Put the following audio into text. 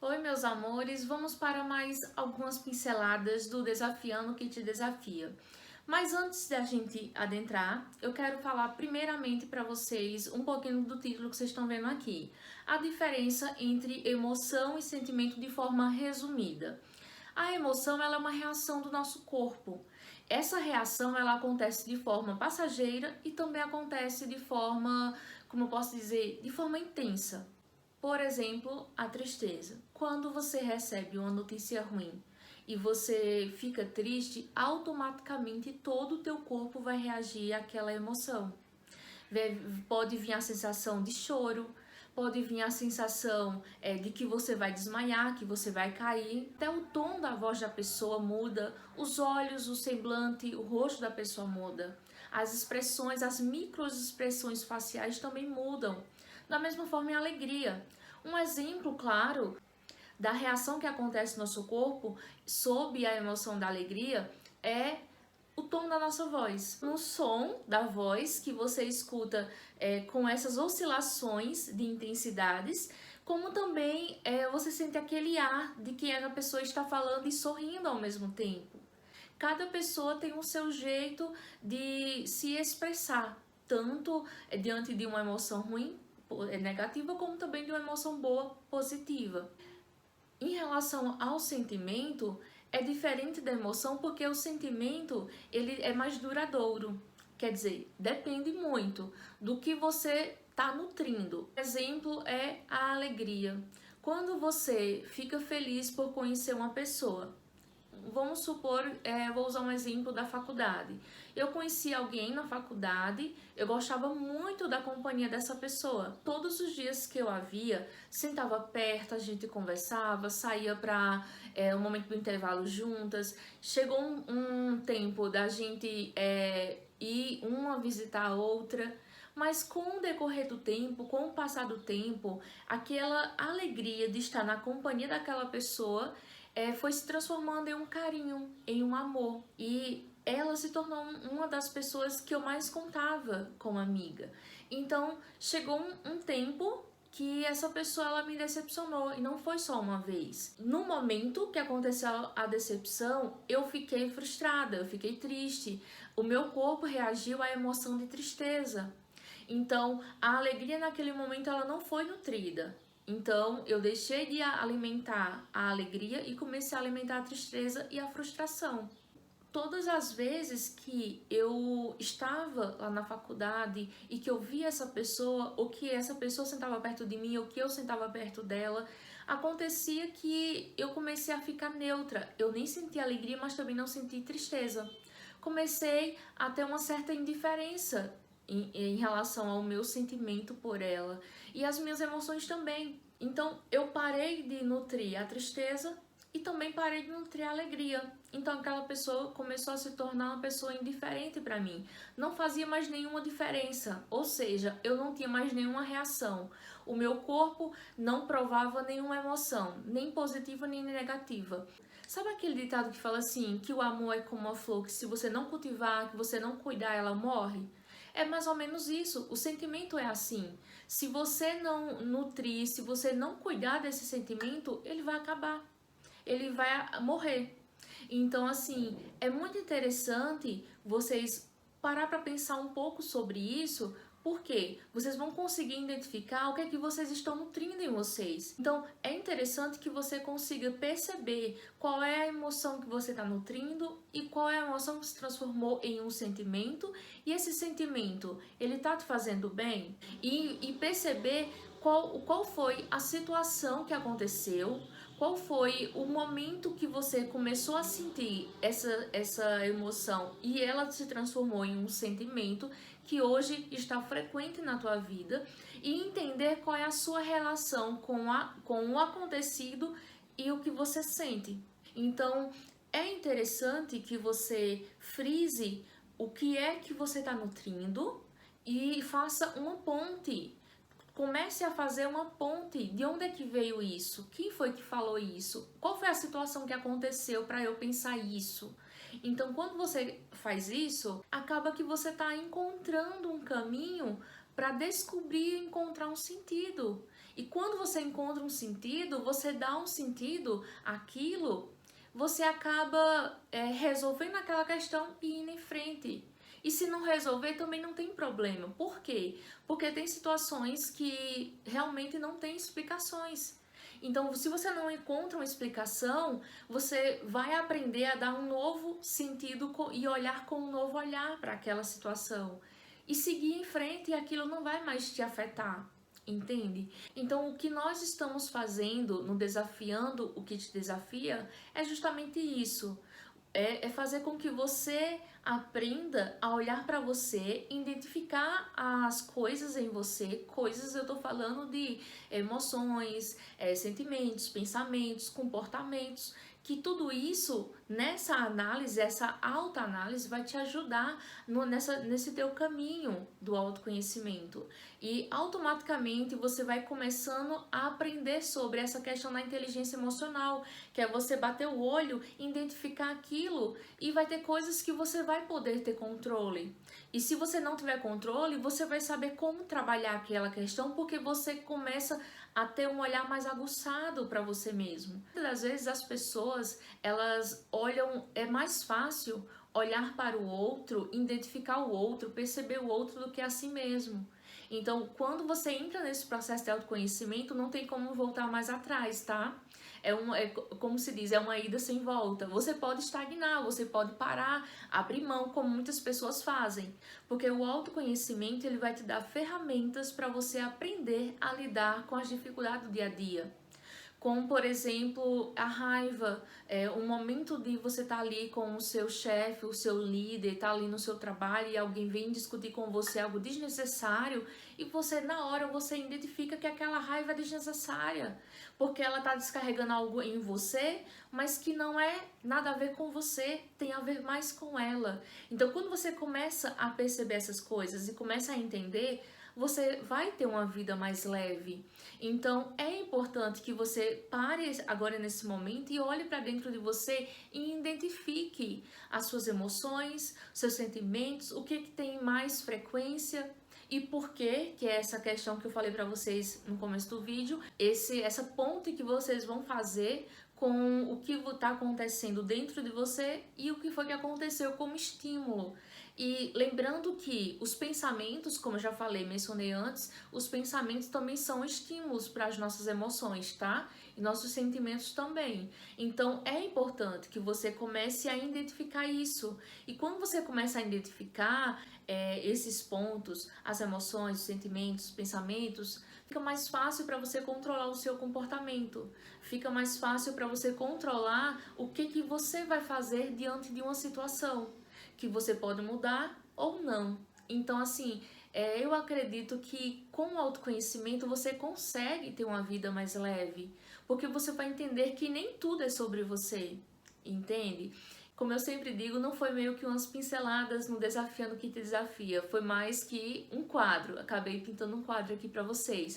Oi, meus amores, vamos para mais algumas pinceladas do Desafiando que te desafia. Mas antes da gente adentrar, eu quero falar primeiramente para vocês um pouquinho do título que vocês estão vendo aqui. A diferença entre emoção e sentimento de forma resumida. A emoção ela é uma reação do nosso corpo. Essa reação ela acontece de forma passageira e também acontece de forma, como eu posso dizer, de forma intensa. Por exemplo, a tristeza. Quando você recebe uma notícia ruim e você fica triste, automaticamente todo o teu corpo vai reagir àquela emoção. Pode vir a sensação de choro, pode vir a sensação de que você vai desmaiar, que você vai cair. Até o tom da voz da pessoa muda, os olhos, o semblante, o rosto da pessoa muda. As expressões, as microexpressões faciais também mudam. Da mesma forma, em alegria. Um exemplo claro da reação que acontece no nosso corpo sob a emoção da alegria é o tom da nossa voz. No som da voz que você escuta com essas oscilações de intensidades, como também você sente aquele ar de que a pessoa está falando e sorrindo ao mesmo tempo. Cada pessoa tem o seu jeito de se expressar, tanto diante de uma emoção ruim, negativa, como também de uma emoção boa, positiva. Em relação ao sentimento, é diferente da emoção porque o sentimento ele é mais duradouro. Quer dizer, depende muito do que você está nutrindo. Exemplo é a alegria. Quando você fica feliz por conhecer uma pessoa, vamos supor, vou usar um exemplo da faculdade. Eu conheci alguém na faculdade, eu gostava muito da companhia dessa pessoa. Todos os dias que eu a via, sentava perto, a gente conversava, saía para um momento do intervalo juntas. Chegou um tempo da gente ir uma visitar a outra. Mas com o decorrer do tempo, com o passar do tempo, aquela alegria de estar na companhia daquela pessoa foi se transformando em um carinho, em um amor. E ela se tornou uma das pessoas que eu mais contava como amiga. Então, chegou um tempo que essa pessoa ela me decepcionou e não foi só uma vez. No momento que aconteceu a decepção, eu fiquei frustrada, eu fiquei triste. O meu corpo reagiu à emoção de tristeza. Então, a alegria naquele momento ela não foi nutrida. Então, eu deixei de alimentar a alegria e comecei a alimentar a tristeza e a frustração. Todas as vezes que eu estava lá na faculdade e que eu via essa pessoa, ou que essa pessoa sentava perto de mim, ou que eu sentava perto dela, acontecia que eu comecei a ficar neutra. Eu nem senti alegria, mas também não senti tristeza. Comecei a ter uma certa indiferença em relação ao meu sentimento por ela e as minhas emoções também. Então eu parei de nutrir a tristeza e também parei de nutrir a alegria. Então aquela pessoa começou a se tornar uma pessoa indiferente para mim. Não fazia mais nenhuma diferença, ou seja, eu não tinha mais nenhuma reação. O meu corpo não provava nenhuma emoção, nem positiva nem negativa. Sabe aquele ditado que fala assim, que o amor é como uma flor, que se você não cultivar, que você não cuidar, ela morre? É mais ou menos isso, o sentimento é assim. Se você não nutrir, se você não cuidar desse sentimento, ele vai acabar, ele vai morrer. Então, assim, é muito interessante vocês parar para pensar um pouco sobre isso, porque vocês vão conseguir identificar o que é que vocês estão nutrindo em vocês. Então, é interessante que você consiga perceber qual é a emoção que você está nutrindo e qual é a emoção que se transformou em um sentimento. E esse sentimento, ele está te fazendo bem? E perceber qual foi a situação que aconteceu, qual foi o momento que você começou a sentir essa emoção e ela se transformou em um sentimento que hoje está frequente na tua vida, e entender qual é a sua relação com o acontecido e o que você sente. Então, é interessante que você frise o que é que você está nutrindo e faça uma ponte. Comece a fazer uma ponte. De onde é que veio isso? Quem foi que falou isso? Qual foi a situação que aconteceu para eu pensar isso? Então, quando você faz isso, acaba que você está encontrando um caminho para descobrir e encontrar um sentido. E quando você encontra um sentido, você dá um sentido àquilo, você acaba resolvendo aquela questão e indo em frente. E se não resolver, também não tem problema. Por quê? Porque tem situações que realmente não tem explicações. Então, se você não encontra uma explicação, você vai aprender a dar um novo sentido e olhar com um novo olhar para aquela situação. E seguir em frente e aquilo não vai mais te afetar. Entende? Então, o que nós estamos fazendo no Desafiando o que te desafia é justamente isso. É fazer com que você aprenda a olhar para você, identificar as coisas em você, coisas eu tô falando de emoções, sentimentos, pensamentos, comportamentos, que tudo isso, nessa análise, essa autoanálise vai te ajudar nesse teu caminho do autoconhecimento. E automaticamente você vai começando a aprender sobre essa questão da inteligência emocional, que é você bater o olho, identificar aquilo e vai ter coisas que você vai poder ter controle. E se você não tiver controle, você vai saber como trabalhar aquela questão, porque você começa a ter um olhar mais aguçado para você mesmo. Muitas vezes as pessoas, elas olham, é mais fácil olhar para o outro, identificar o outro, perceber o outro do que a si mesmo. Então, quando você entra nesse processo de autoconhecimento, não tem como voltar mais atrás, tá? Como se diz, é uma ida sem volta. Você pode estagnar, você pode parar, abrir mão, como muitas pessoas fazem. Porque o autoconhecimento, ele vai te dar ferramentas para você aprender a lidar com as dificuldades do dia a dia. Como, por exemplo, a raiva, o momento de você estar ali com o seu chefe, o seu líder, estar ali no seu trabalho e alguém vem discutir com você algo desnecessário e você, na hora, você identifica que aquela raiva é desnecessária, porque ela está descarregando algo em você, mas que não é nada a ver com você, tem a ver mais com ela. Então, quando você começa a perceber essas coisas e começa a entender, você vai ter uma vida mais leve. Então, é importante que você pare agora nesse momento e olhe para dentro de você e identifique as suas emoções, seus sentimentos, o que tem mais frequência e por quê, que é essa questão que eu falei para vocês no começo do vídeo, essa ponte que vocês vão fazer com o que está acontecendo dentro de você e o que foi que aconteceu como estímulo. E lembrando que os pensamentos, como eu já falei, mencionei antes, os pensamentos também são estímulos para as nossas emoções, tá? E nossos sentimentos também. Então, é importante que você comece a identificar isso. E quando você começa a identificar esses pontos, as emoções, os sentimentos, os pensamentos, fica mais fácil para você controlar o seu comportamento. Fica mais fácil para você controlar o que você vai fazer diante de uma situação que você pode mudar ou não. Então, assim, eu acredito que com o autoconhecimento você consegue ter uma vida mais leve, porque você vai entender que nem tudo é sobre você, entende? Como eu sempre digo, não foi meio que umas pinceladas no Desafiando o que te desafia, foi mais que um quadro. Acabei pintando um quadro aqui para vocês.